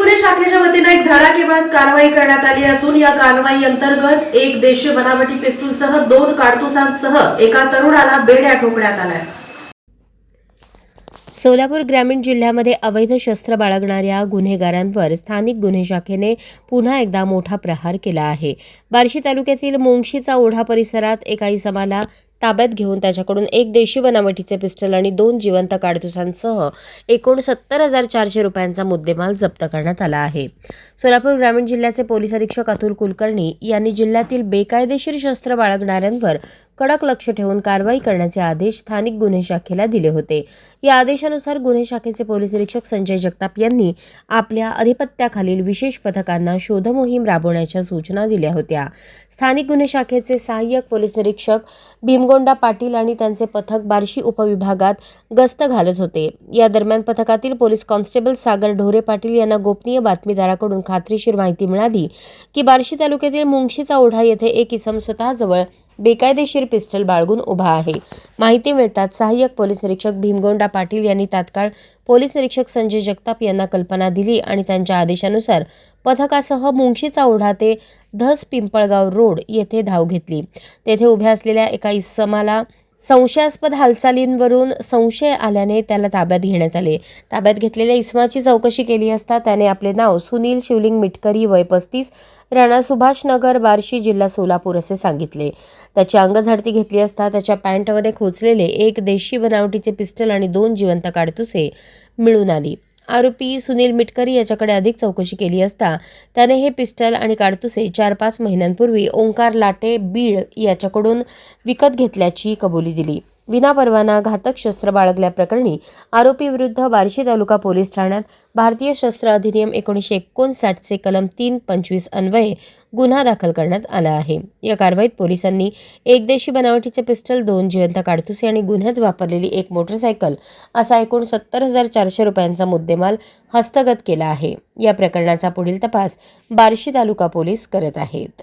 गुन्हे शाखेच्या वतीने एक धडाकेबाज कारवाई करण्यात आली असून या कारवाई अंतर्गत एक देशी बनावटी पिस्तूलसह 2 कारतुसांसह एका तरुणाला बेड्या ठोकण्यात आल्या। सोलापूर ग्रामीण जिल्ह्यामध्ये अवैध शस्त्र बाळगणाऱ्या गुन्हेगारांवर स्थानिक गुन्हे शाखेने पुन्हा एकदा मोठा प्रहार केला आहे। बार्शी तालुक्यातील मुंगशीचा ओढा परिसरात एका इसमाला ताब्यात घेऊन त्याच्याकडून एक देशी बनावटीचे पिस्टल आणि 2 जिवंत काडतुसांसह एकूण 70,400 रुपयांचा मुद्देमाल जप्त करण्यात आला आहे। सोलापूर ग्रामीण जिल्ह्याचे पोलीस अधीक्षक अतुल कुलकर्णी यांनी जिल्ह्यातील बेकायदेशीर शस्त्र बाळगणाऱ्यांवर कडक लक्ष ठेवून कारवाई करण्याचे आदेश स्थानिक गुन्हे शाखेला दिले होते। या आदेशानुसार गुन्हे शाखेचे पोलीस निरीक्षक संजय जगताप यांनी आपल्या अधिपत्याखालील विशेष पथकांना शोध मोहीम राबवण्याच्या सूचना दिल्या होत्या। स्थानिक गुन्हे शाखेचे सहाय्यक पोलीस निरीक्षक भीमगोंडा पाटील आणि त्यांचे पथक बार्शी उपविभागात गस्त घालत होते। या दरम्यान पथकातील पोलीस कॉन्स्टेबल सागर ढोरे पाटील यांना गोपनीय बातमीदाराकडून खात्रीशीर माहिती मिळाली की बार्शी तालुक्यातील मुंगशीचा ओढा येथे एक इसम स्वतःजवळ बेकायदेशीर पिस्टल बाळगून उभा आहे। माहिती मिळताच सहाय्यक पोलीस निरीक्षक भीमगोंडा पाटील यांनी तात्काळ पोलीस निरीक्षक संजय जगताप यांना कल्पना दिली आणि त्यांच्या आदेशानुसार पथकासह मुंगशीचा ओढा ते धस पिंपळगाव रोड येथे धाव घेतली। तेथे उभ्या असलेल्या एका इसमाला संशयास्पद हालचालींवरून संशय आल्याने त्याला ताब्यात घेण्यात आले। ताब्यात घेतलेल्या इसमाची चौकशी केली असता त्याने आपले नाव सुनील शिवलिंग मिटकरी वय 35 राणा सुभाष नगर बार्शी जिल्हा सोलापूर असे सांगितले। त्याची अंगझडती घेतली असता त्याच्या पॅन्टमध्ये खोचलेले एक देशी बनावटीचे पिस्टल आणि 2 जिवंत काडतुसे मिळून आली। आरोपी सुनील मिटकरी याच्याकडे अधिक चौकशी केली असता त्याने हे पिस्टल आणि काडतुसे 4-5 महिन्यांपूर्वी ओंकार लाटे बीड याच्याकडून विकत घेतल्याची कबुली दिली। विनापरवाना घातक शस्त्र बाळगल्याप्रकरणी आरोपी विरुद्ध बार्शी तालुका पोलीस ठाण्यात भारतीय शस्त्र अधिनियम 1959 चे कलम 325 अन्वये गुन्हा दाखल करण्यात आला आहे। या कारवाईत पोलिसांनी एक देशी बनावटीचे पिस्टल, 2 जिवंत काडतुसे आणि गुन्ह्यात वापरलेली एक मोटरसायकल असा एकूण 70,400 रुपयांचा मुद्देमाल हस्तगत केला आहे। या प्रकरणाचा पुढील तपास बार्शी तालुका पोलीस करत आहेत।